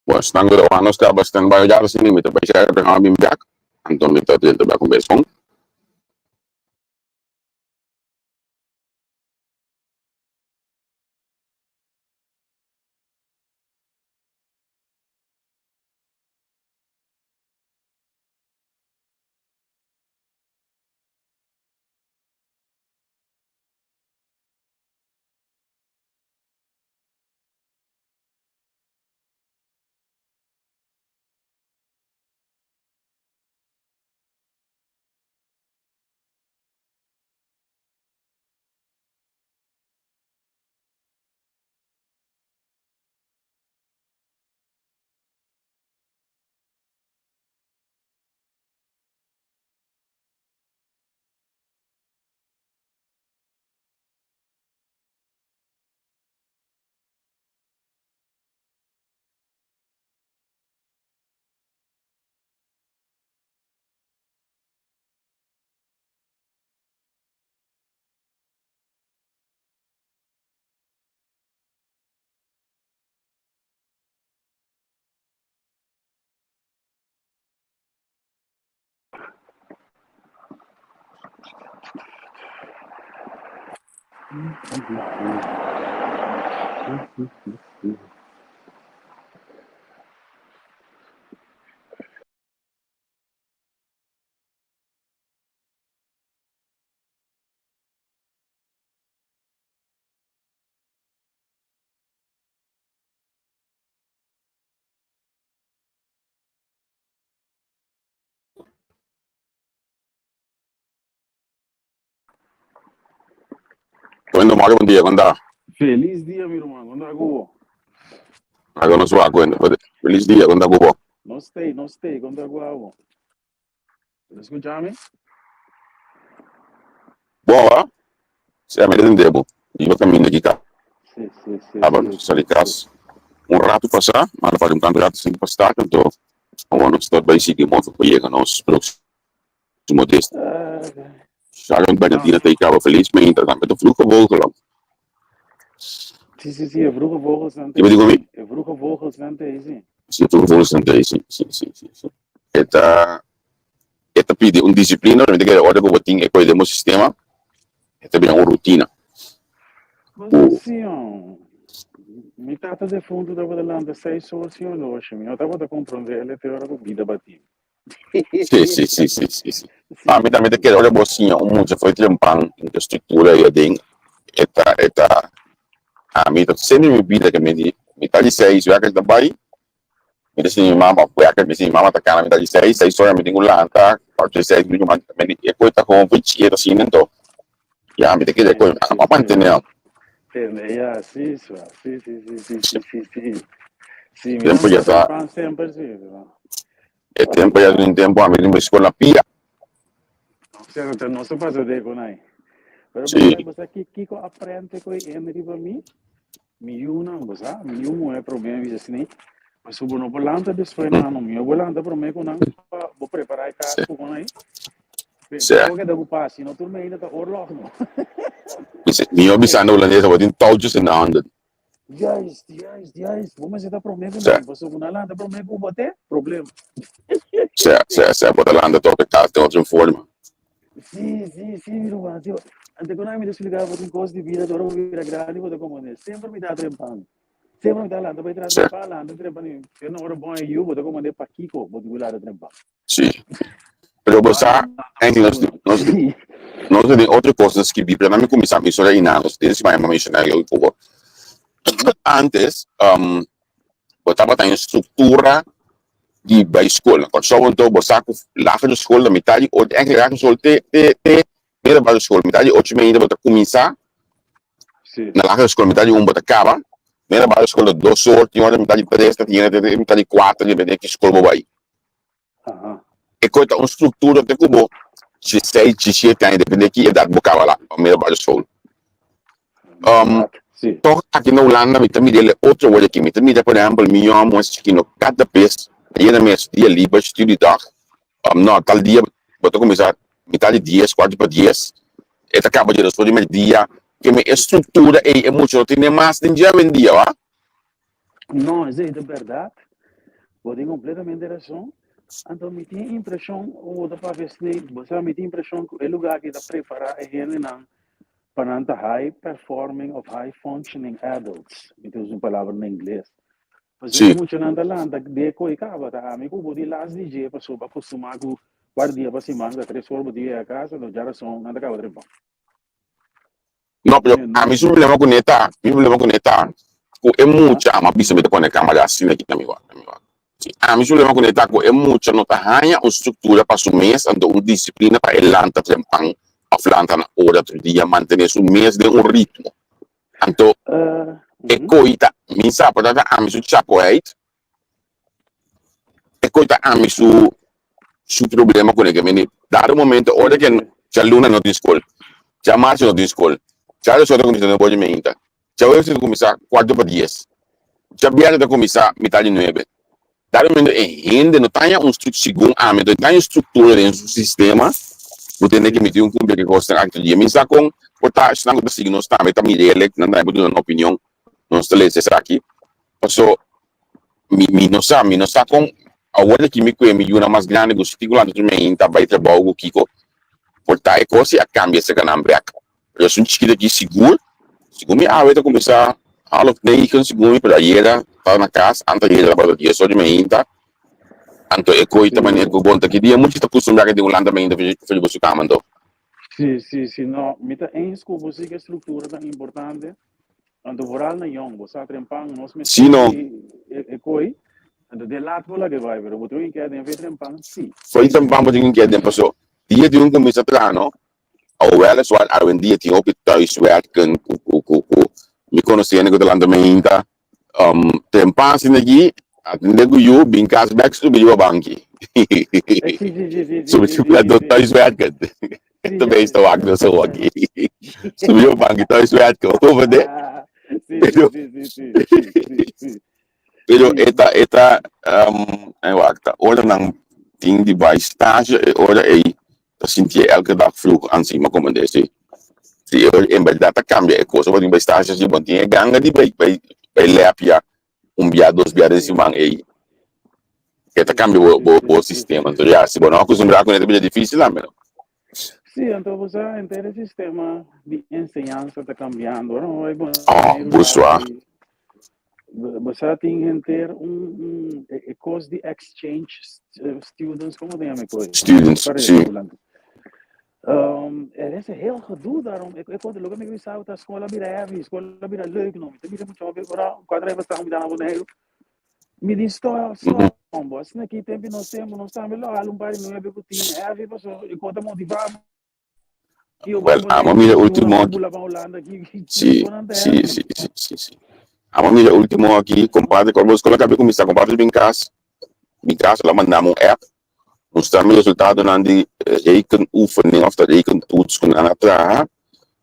Pues tanto de no está bastante vaya sin límite, pues ya tengo mi back, entonces me está de back con beso. Cuando más buen día, cuando Feliz dia, meu irmão. Quando aguo? hago no suba cuando feliz día, cuando hago Não stay. Quando aguo? Escutame? boa, se a medida tempo, e eu caminho aqui cá, Sim. tava sair casa, rato passar, mas para candidato sem passar, então, eu não estou bem seguir muito para chegar nos próximos testes. Já não vai ter até cá felizmente, então eu fluxo vou Sim. É vroege vogels aan Je weet niet hoe wie? É vroege vogels aan sim. Se tu for sim. Eta pide disciplina, não tem que olhar para o botinho, é coisa do sistema, é bem uma rotina. Mas assim, ó, me trata de fundo da landa 6 horas e hoje, eu tava a compreender ele tem hora com vida batida. Sim. A mim também tem que olhar para o mundo foi trampando em estrutura e assim, a mim tá sempre me vida que me tá de 6, já que está bem, me disse minha mama, foi a que me disse mama tá cara me tá de 6 horas me tenho lá, tá, parte 6 me manda, me é coisa com 20 assim, então, já me tem que de coisa, a manter Yeah, sim. Tempo já tá, Sempre sim. é tempo já tem tempo a mim me escola pia. Certo, não se faz de com aí. Mas aqui que aprende com ele riba mi una, basta, mi uno é problema assim, mas o bono volante depois não, meu volante para mim com vou preparar a casa com aí. Porque que dá passe, não turma ainda tá orlog não. Mio bisano holandês wat in touwtjes in de handen. Juist. Vamos estar problema não, você não lá dá problema com bote, problema. Se bota lá anda toque casa tem outra forma. Sim, irmão, tio. Ante quando me explicar por coisa de vida, agora vou virar grande, vou como é. Sempre me dá trempando. Sempre me dá lá, vai trazer para lá, anda trempando. Eu não ora bom eu, vou como é para Kiko, vou dizer lá trempando. Sim. Pero você, nós tem outra coisa que vi, para mim começar a história ainda, nós temos mais uma mencionar eu pouco. Antes, botava tem estrutura de bij school. Quando só então você lagere school da metade, ou eigenlijk lagere school middelbare school metade, 8 meia bota começar. Na lagere school metade bota acaba. Middelbare school 2 soorten, tinha metade 3, tinha metade 4, de que school vai. E coita uma estrutura de como de 6, de 7 anos, depende que idade bocava lá, a middelbare school. Toch aqui na Holanda, me também dele outro olho aqui, me também por exemplo, me amo esse que no cada vez, e na minha dia livre, estudo dag, não, tal dia, vou começar, metade 10, quarto para 10, e acaba de responder meu dia, que minha estrutura é muito, não tem mais de dia em dia, ó. Não, isso é de verdade. Vos tem completamente razão. Então, me tem impressão, o da Pavesne, você me tem impressão que o lugar que está preparado é ele não para não high performing of high functioning adults. Me usa uma palavra em inglês. Mas é Sì, muito não lá, da de coi cava, tá? Amigo, vou de lá de dia para soba acostumar com guardia para cima, da 3 horas dia a casa, no já são nada cava de bom. no, pero a mí su problema con esta, mi problema con esta, es mucha, ama bisa beta con el cámara assim aqui na minha, Sim, a mim su problema con esta, é mucha, não tá hanya uma estrutura para su mês, ando uma disciplina para el lanta trempang, aflanta na hora do dia, manter su mês de um ritmo. Então, é coita, mi sa, para a mim su chacoheit, é coita a mim su problema con ele, que dado momento, ora que c'è luna não tem escola, c'è março não tem escola, c'è le solite condizioni poi menta, c'è ora si comincia 4 para 10, c'è biare da comincia metà di 9. Dado momento é ainda não tem um segundo âmbito, não tem estrutura dentro do sistema, você tem que meter cumprir que gosta aquele dia, mas está com portar estão com signos também, tá me elect, não dá para dar uma opinião, não está lendo isso aqui, so mi não está com a hora que me conhece uma mais grande, que fico lá dentro me tá vai trabalhar o Kiko, portar é coisa a cambia esse canal break. Eu sou chiquito aqui seguro me vai começar half of 9 seguro para ir tá na casa, antes de ir para o dia só de me inta, anto é coisa maneira que conta que dia muito está acostumado de um landamento de fazer você camando. Sim, não, me tá em escopo você que a estrutura tão importante, então voral na young, você a trempang, nós me Sim, não. é coi, então de lá toda que vai, pero você quer de ver trempang, sim. Foi trempang para ninguém quer tempo só. Dia de começa a trano, alhoewel is wat er een die die op het thuiswerken, me conhecendo que o landamento, tempo assim aqui, nego eu bem caso back to be banki. Sobre tipo lá do thuiswerken. Também estou aqui só aqui. Sobre o banki thuiswerken, over there. Pero eta ora nang ding die bij stage, ora dat senti elke dag vroeg aan zien, maar kom maar deze. Zie in bij data cambia e cosa, wat in bij stage si bon tinha ganga di bij lepia, bia, 2 bia desse man e eta cambia o sistema. Então já se não acostumar com ele é difícil lá, meu. Sim, então você entende o sistema de ensinança está cambiando, não é bom. Bonsoir. Você tem que ter coisa de exchange students, como tem a coisa? Students, sim. Er is een heel gedoe daarom. Ik hoorde ook met jou dat school weer leuk noemen. Ik heb het weer vooral quadra basta com dano boneiro. Me diz boss, né que tempo nós estamos lá, um par não é becutinho, é a vida só, enquanto motivado. Well, a mia ultimo. Sì. A mia ultimo aqui, compadre, quando você coloca bem começar, compadre bem casa, lá mandamos app. Nós temos resultado de rekenoefening of de rekentoets kunnen aanvragen.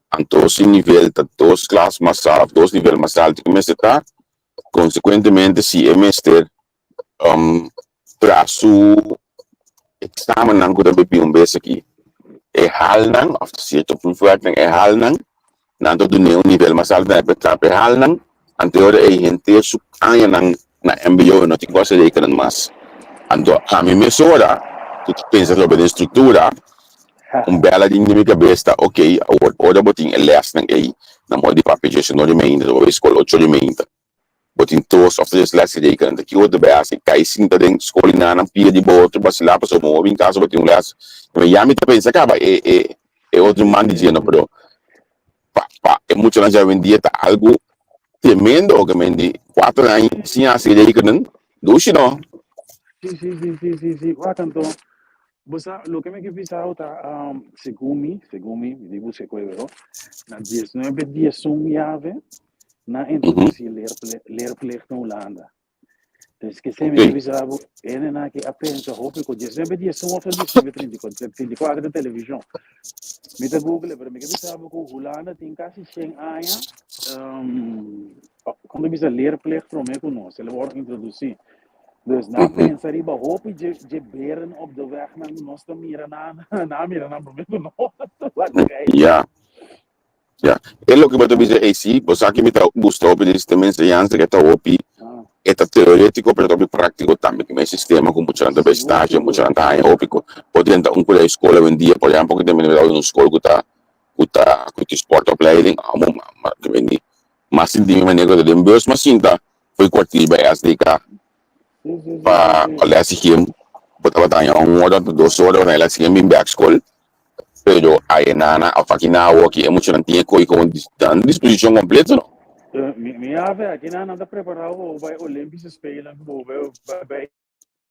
Aan todos nível, todos klas massaal, todos nível massaal die mensen daar. Consequentemente, se é meester prazo examen nang kuda bebi bes aqui. É hal nang, of de seet op proefwerk nang é hal nang. Nanto do nível massaal na betrap é hal nang. Anterior é gente suk anya nang na MBO no tinha se rekenen mas. Anto a mim me sora. Tu pensa sobre a estrutura, bela dinâmica besta, ok, ora botin les nang ei, na modi papejes no de meinda, ou escola 8 de meinda. Botin todos of this les de kan de kiwo de base, kai sinta den escola na pia de boto, basila pa so mo em casa botin les. Mas já me pensa acaba outro man dizendo, pero é muito na já vendia tá algo tremendo, o que mendi 4 anos sem assim de kan, dushi no. Sim, então você, lo que me que pensava tá, segumi, digo se coisa, na 19 dias ave, na introduzir leerplicht na Holanda. Dus que se me pensava, ele na que apenas a roupa com 19 dias of 34 da televisão. Me da Google, pero me que pensava que Holanda tem quase 100 anos, quando bisa leerplicht para mim conosco, ele vai introduzir. Dus na pensar iba hoop je beren op de weg naar nostra mira probleem Ja. É lo que eu vou dizer é sim, você aqui me tá gostou de também se antes que tá opi. é teórico, pero também prático também, que é sistema com muita gente estágio, muita gente aí, óbvio, pode entrar colégio escola um dia, por exemplo, que também vai uma escola que sportopleiding, mas sim, de maneira que tem dois, mas sim, tá, foi quartil by SDK, para olhar se que botava tayo, 1 hora, 2 horas, na elas que bem back school, pero aí a faquina, que é muito não tinha coi com disposição completa, não? Minha avó, aqui não anda preparado para o Olympics Spelen,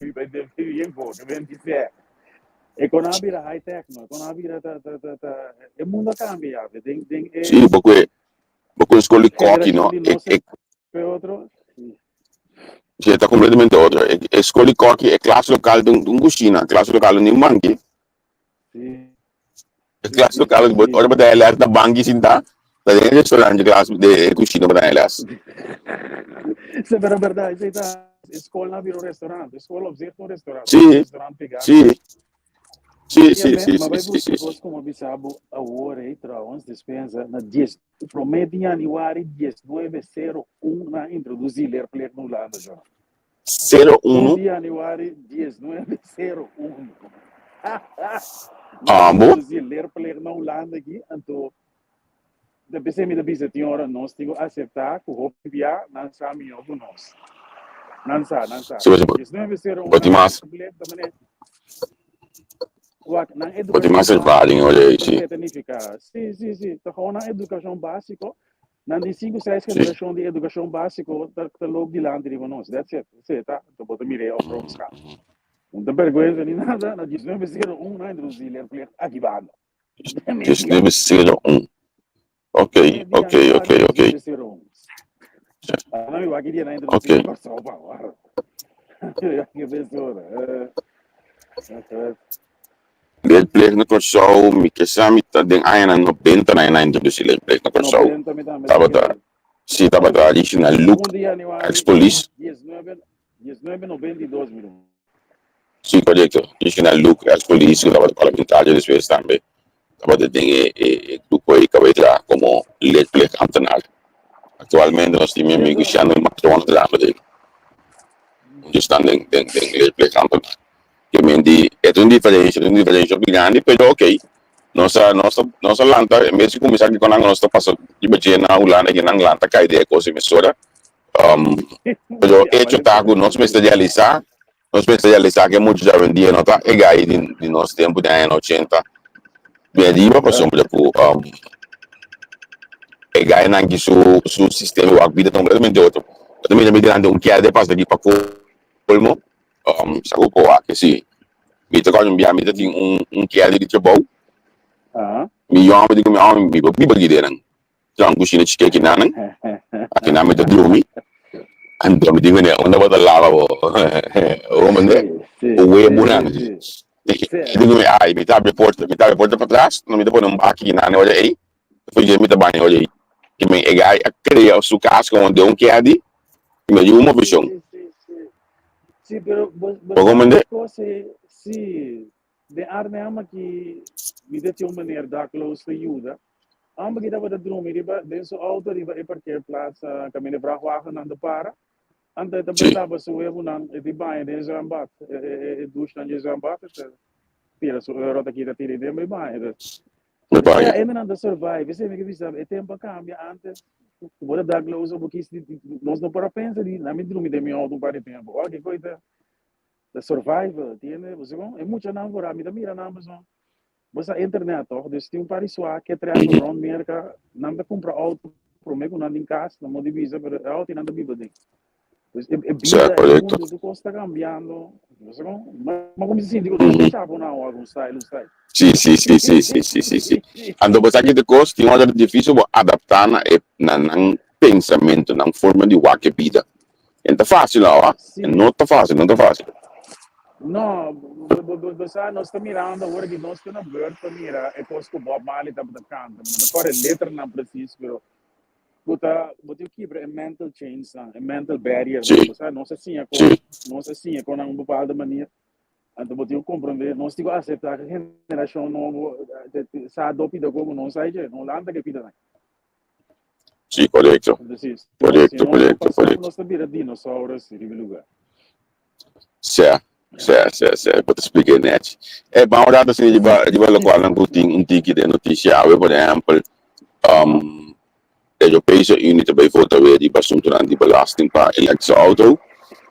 bij de info, que vem dizer. Economia é high-tech, não? Economia é mundo cambia, tem Sim, porque escola de coque, não? É outro. Você está completamente outra. Escola de coque é classe local de cozinha, classe local de um mangue. É classe local de olha para elas da bangi sinta, da restaurante de classe de cozinha para elas. Isso é verdade, isso está escola na vira restaurante, escola observa um restaurante, Sim, restaurante pegar. sim, sim, Mas vai buscar como bisabo a hora e traumas dispensa na 10, promete em januário 1901 na introduzir ler plek no lado já. 01 de januário 1901. bom. Introduzir ler plek no lado aqui, então depois me da bisa tinha hora nós temos que aceitar que o roupa via não sabe melhor que nós. Não sabe. 1901 Pode mais. Pode mais servarem, olha aí, sim. Sim. Então, com a educação básica, na 5, 6 geração de educação básica, está logo de lá de nós. That's it. Você tá? Então, pode mirar ao próximo caso. Não tem vergonha nem nada. Na 1901, na Brasília, aqui vai. 1901. Ok. Não, eu aqui na Brasília, por São Paulo. Que pessoa. Ler plek na corso, mi kesami ta den ayana no benta na introduce ler plek na corso. Tabata, si tabata additional look, ex-police. 1992 minutos. Sì, corretto. Additional look, ex-police, que tabata parlamentario después también. Tabata den grupo de cabeza como ler plek antenal. Actualmente nós temos negociando em Macron de Amade. Onde estão den ler plek antenal. Que mendi é uma diferença grande, pero ok. Nossa lanta, mesmo começar aqui com a nossa passa de bater na Holanda que na lanta cai de coisa emissora. Pero hecho tago nós especializar que muito já vendia nota é gai de nosso tempo de anos 80. Bem diva passou por é gai na que su sistema a vida completamente outro. Também já me dirão que é de passa aqui para colmo. Sabe qual que sim. Mita ko yung biya mita ting kaya di trabaho. Mi yung ako di ko mi bagi din ang ang gusto na chike kinanang. Kinamit na dumi. Ang dumi di ko na onda ba talaga po. O mande. Uwe mo na. Di ko mi ay mita report pa atrás. No mita po nang baki kinanang wala ay. Foi je mita bani wala ay. Kimi egay akriya o sukas ko onde un kaya di. Kimi yung mo vision. Sim, pero de arma que me deu uma maneira da close to ajuda. Amba que dava da drone, riba dentro auto riba e parquear plaza, caminho para rua não para. Anda também dava so eu não de banho de zambat, ducha de zambat, tira so rota aqui da tira de banho. Ainda não survive, você me que visa, é tempo cambia antes. Bora dar close porque nós não para pensar de na minha drone de meu auto para tempo. Olha coisa the survival, tiene, você bom, é muito não por a mira na Amazon. Você internet, ó, desse tem país lá que traz o ron merca, não vai comprar auto, prometo não em casa, não pode visa, mas auto não dá bíblia. É vida, o mundo está cambiando. Você bom, mas como se sente, não chapa não algum style. Sim. Ando você aqui de costa, tem uma difícil adaptar na pensamento, na forma de que vida. Não fácil, não, não tá fácil. No, nós estamos mirando agora que nós estamos na Word para mirar, é coisa que o Bob Marley está para cantar, mas agora é letra não precisa, mas eu quebra é mental change, é mental barrier, nós assim é com uma boa maneira, então eu compreender, nós temos que aceitar que a geração nova, se adopta como nós aí, não landa que pida, Sì, corretto, Entonces, si corretto, nosotros corretto, pasamos, corretto. nos vira dinossauros en el lugar. Sì, sì, sì, sì, posso spiegare net. E ma ora adesso di bello qua non tutti un tiki di notizia, per esempio, de Europese Unie bijvoorbeeld weer die bestunt aan die belasting per elektrische auto.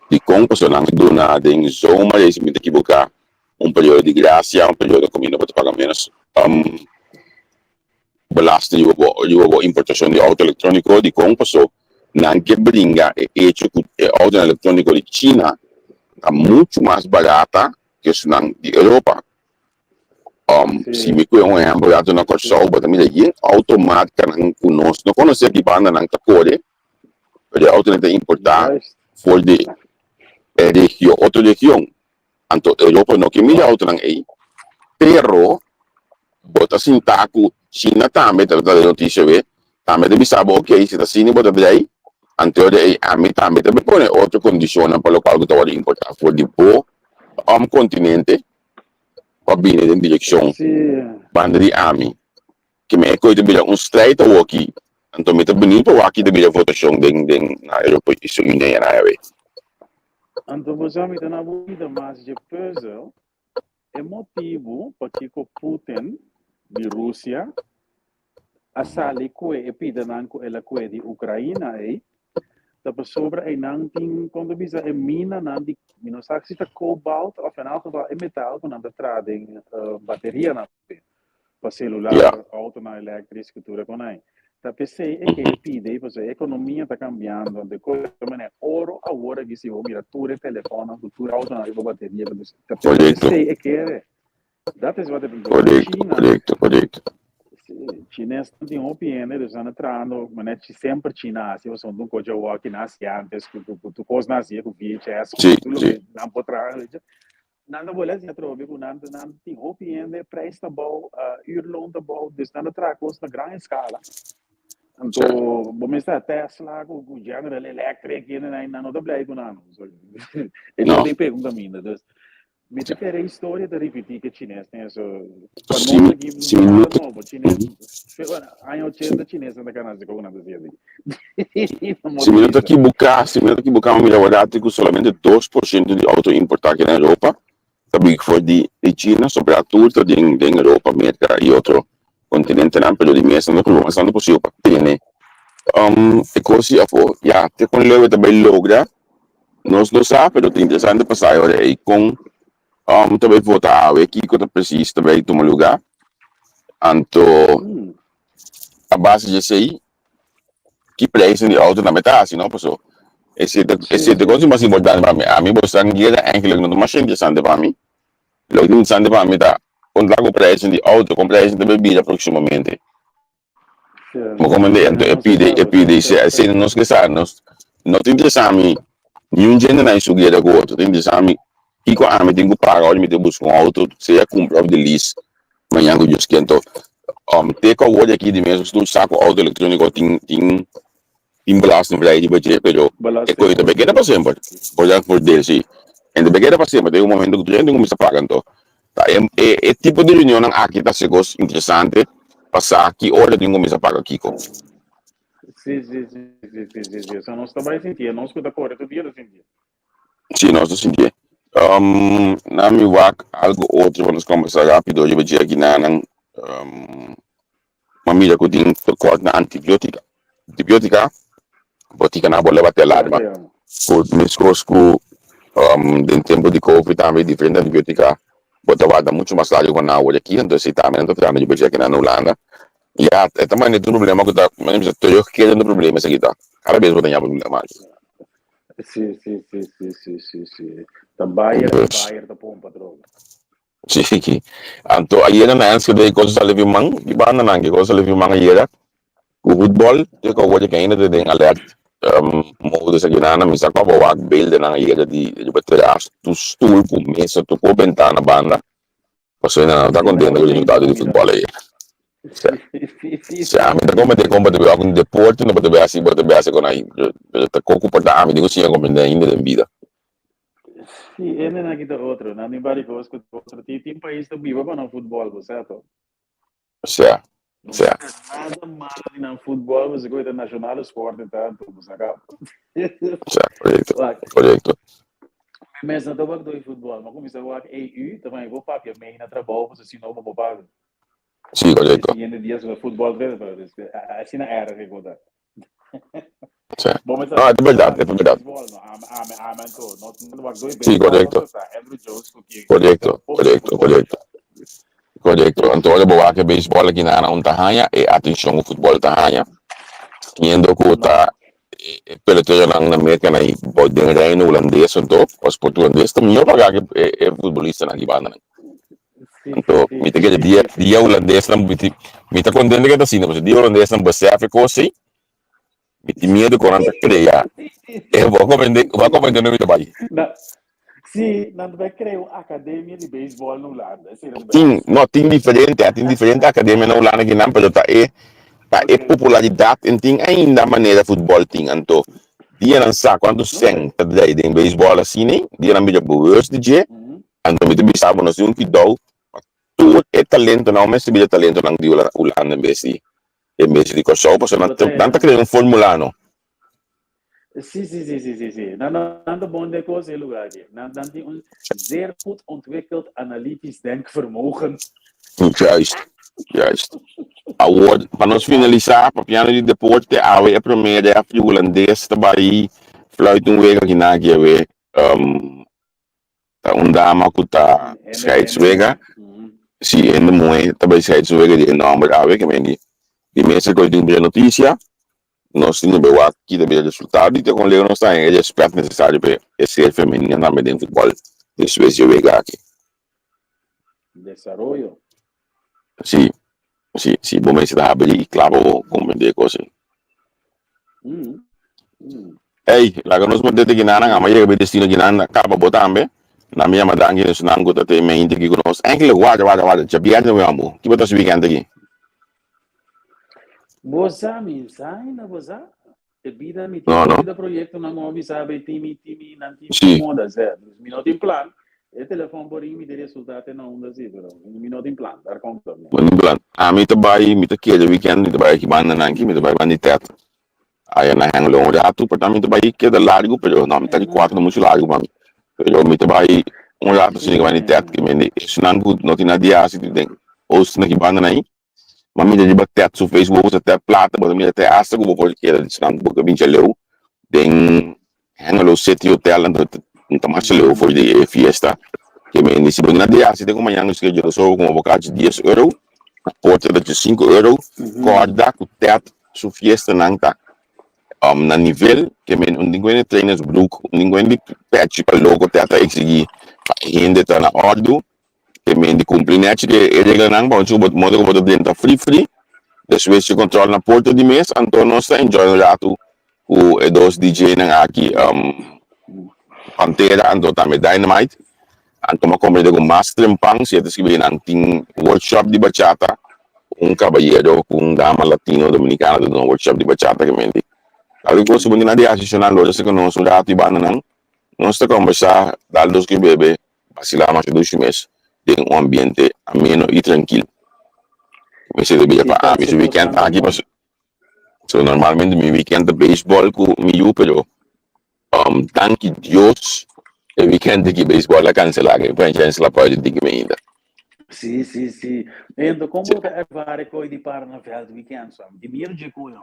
Die komt zolang doen na ding zomaar deze met de kibuka een periode di grazia, un periodo come per pagare meno belasting die importazione di auto elettronico di compra so anche bringa e auto elettronico di Cina è molto più barata che di Europa. Si mi kuya mo yan bayato na korso ba tamila yin automat ka nang kunos no kono siya gibana nang takore pero auto na importar Juist. for the regio auto región anto Europa no que mila auto nang pero bota sin taku China tambe trata de noticia ve tambe de bisabo okay si ta sini bota dai anto de ami tambe te pone otra condizione per lo quale tu vuoi importare for the continente va bene in direzione Sí. banda di ami que me ko ito bilang un straight walkie anto me bonito walkie de bilang votação ding na Europa iso yun na yan ayaw Então, você me dá na vida mais de puzzle. É motivo porque o Putin de Rússia a sali ko e pida nan ko ela ko di Ucraína tapos sobra ay nang ting quando bisa e mina nan di minosaxi ta cobalt of in elk geval metal con de trading bateria na para celular yeah auto na eletrisch cultura con ai ta PC e che pide pois a economia tá cambiando de coisa mané oro agora que se o mira tudo telefone tudo auto na bateria ta PC e che that is what it is China correcto chinês tem uma opinião eles estão entrando mas é sempre China se você não pode jogar aqui na Ásia antes que tu coisa na Ásia com VHS tu não pode trabalhar nada vou dizer trobe com nada tem opinião de preço da bom uurloon da bom dus nada traz coisa na grande escala então vamos estar Tesla com o General Electric e não dá blay com nada ele não tem pergunta minha dus me te querer história de repetir que chinês tem essa sim ano 80 chinês na canal com nada assim se minuto aqui buscar uma melhor com solamente 2% de auto importar aqui na Europa também foi de China sobretudo de Europa América e outro continente não pelo de mês não é não possível para ter né e così já te com leve também logra nós não sabe pero é interessante passar agora aí com também votar aqui que precisa também tomar lugar anto a base de sei que preço de auto na metade não passou esse é coisa mais importante para mim a mim você não quer eigenlijk não mais interessante para mim lo que interessante para mim tá quando lá o preço de auto com preço de bebida proximamente como é pide se não esqueçamos não tem interessante nenhum gênero na sujeira com outro tem interessante Iko ame tengo paga olha me te busco um auto se é cumpre de list manhã que eu esquento te ko olha aqui de mesmo tu saco auto eletrônico tem belasting vrij die budget pero e ko ito begera pa sempre por dele sim e de begera pa sempre tem momento que tu gente começa pagando tá é tipo de reunião aqui tá segos interessante passar aqui olha tem começa pagar aqui com sim só nós também sentia nós que da correto dia do sentia sim nós sentia na mi wak algo outro vamos conversar rápido eu vou dizer aqui na mamília que tem corte na antibiótica botica na bola bater lá por mescos com em tempo de covid também diferente antibiótica bota muito mais largo quando na olha aqui então se também não tá eu vou dizer aqui na Holanda já é também é problema que tá mas eu quero problema isso aqui tá cada vez vou ter problema sim da Bayer da pompa droga sim anto aí na antes que coisa levi mang di bana nange coisa levi mang aí o futebol te ko wadi kaina de den alert modo sa ginana mi sa ko wag build na aí de bater tu stool com mesa tu com ventana banda você não tá contente com o resultado do futebol aí se a mim tá como de algum deporte não pode ver assim com aí tá com comportar a mim digo sim como ainda em vida sim ele não quita outro não nem vale coisa que outro tem país que vive para o futebol certo certo nada mal no voetbal, mas agora é nacional esporte, então, vamos acá. Correto, Like, correto. mas não estou a dois futebol, mas como isso é EU, também vou para que meio na trabalho, você se não vou para. Sim, correto. E ainda dias o futebol assim na era que eu dar. Certo. Bom, mas É verdade, é verdade. Sim, correto. Correto, correto, correto. Correto. Então, olha, boa que beisebol aqui na Unterhanha e atenção o futebol Unterhanha. Indo ko ta pelotero lang na Amerika na bodeng reino holandês então os portugueses também eu pagar que é futebolista na Libana. Então, me te que dia holandês não me te contente que assim, mas dia holandês não você a ficou assim. Me te medo com anta creia. Eu vou comentar no meu pai. Sim, não vai criar uma academia de beisebol no Holanda. Tem diferente academia na Holanda que não, mas tá popularidade tem ainda maneira futebol tem então dia não sabe quando senta daí em beisebol assim nem dia não me dá boas de dia então me tem sabe não sei um que dá tudo é talento não mas se me talento não de Holanda em vez de coisa para não tá criando fórmula não Sim. Não bom de coisa em lugar aqui. Não tem zeer goed ontwikkeld analytisch denkvermogen. Juist. Award, para nós finalizar, para piano de deporte, a primeira é a holandês, também, fluit um wega que na que dama que tá scheidswega, se ainda muito, também scheidswega de nome, a ver que me de mês que eu tenho a notícia, nós temos que ver aqui também o resultado, e com Leon está em ele aspecto necessário para ser feminino também dentro do futebol, de Suécia wega aqui. Desarrollo. Sim. Sì, bom mês da abri, claro, como de coisa. Ei, lá que nós vamos ter que na mas eu destino que na acaba botambe, na minha madanga isso não gosta ter mente que nós. Encle guarda, já viaja meu amor. Que botar esse weekend aqui? Boa, mensagem, na boa. Vida me Não. projeto na mão, sabe, time, não Sim. moda, certo? Minuto em plano. O telefone por aí me deu resultado na onda assim, pero minuto em plano, dar conta. Bueno, plan. A mim também, me que o weekend, me também que banda na aqui, me também banda teto. Aí na hang long rato, portanto, também que é largo, pero não, me tá de 4 muito largo, mano. Pero me também rato assim que vai teto, que me isso não tem nada assim, tem. Ou se na que banda aí. Mas me de teto no Facebook, até plata, mas me até assa que vou pôr que era de não, porque me leu. Tem hang low city hotel, então mais leu foi de fiesta. Que me disse, na dia, se tem como amanhã no schedule, só com um bocado de 10 euros, porta de 5 euros, corda, com teto, su fiesta não tá. Na nível, que me ninguém treina os brook, ninguém pede para logo teto exigir, ainda tá na ordem, que me de cumprir, né, que ele não pode subir, modo que pode dentro free, depois se controla na porta de mês, então nós está enjoy o rato, o dois DJ aqui, Pantera, então também Dynamite, então como eu master em pang, se eles que vêm anting workshop de bachata, caballero com dama latino dominicana de workshop de bachata que me ali ko subun na dia associacional lo se kono so dati ba nan non sta conversar dal dos que bebe vacilar mais 2 meses de ambiente ameno e tranquilo me se debia para mi weekend aqui pas so normalmente mi weekend de baseball com mi pero tanque Dios el weekend de baseball la cancelar que para chance la pode de que me ainda. Sim. Então, como você vai coisa de para na festa weekend, sabe? De dinheiro de coisa.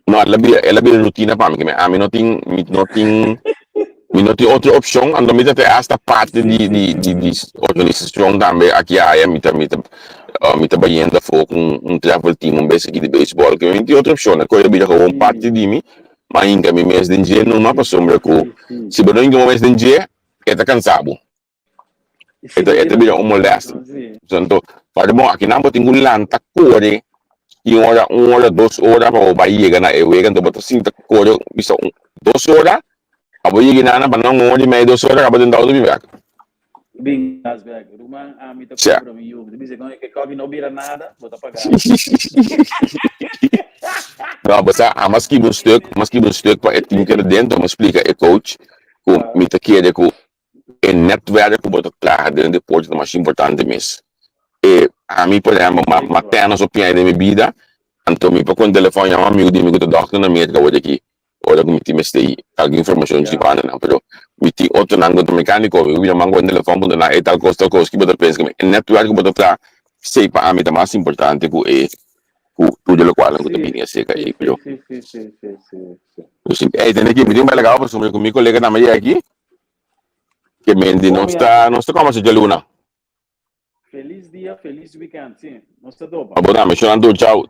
No, ela bira rotina para mim, que a mim não tem outra opção, ando me até esta parte de organização também aqui a me trabalhando com travel team vez aqui de beisebol, que não tem outra opção, né? Coisa bira com parte de mim, mas ainda me mês de dia não me sombra com se não em mês de dia é tá cansado. É bira molesto. Então, para bom aqui não tem lanta core e uma hora, 2 horas para o Bahia ganhar eu ganho então botar 5 core bisa 2 horas a Bahia ganhar na não 1 hora e meia 2 horas acaba dentro do bivac. Bem, as bag, rumang amit ako para mim, diz que coffee não vira nada, vou pagar. Não, mas que um stuk para etim que dentro, mas explica é coach com me te quer com é netwerk botar claro dentro do porto mais importante mesmo. A mim por exemplo, materna só pinha de bebida, Anto mi pa con telefono chiama mi di mi ko doctor na mi ka wala ki. Wala ko mi ti mesti alguma informação de banda não, pero mi ti outro nango do mecânico, mi na mango telefone do na e tal costo que botar pensa que network que botar pra sei pa a mim tá mais importante que tudo lo qual que também é seca aí, pero assim, tem aqui me deu mais legal para com meu colega na meia aqui, que me não está como se luna. Feliz dia, feliz weekend, sim. Não está dopa. Abona, me chamando tchau.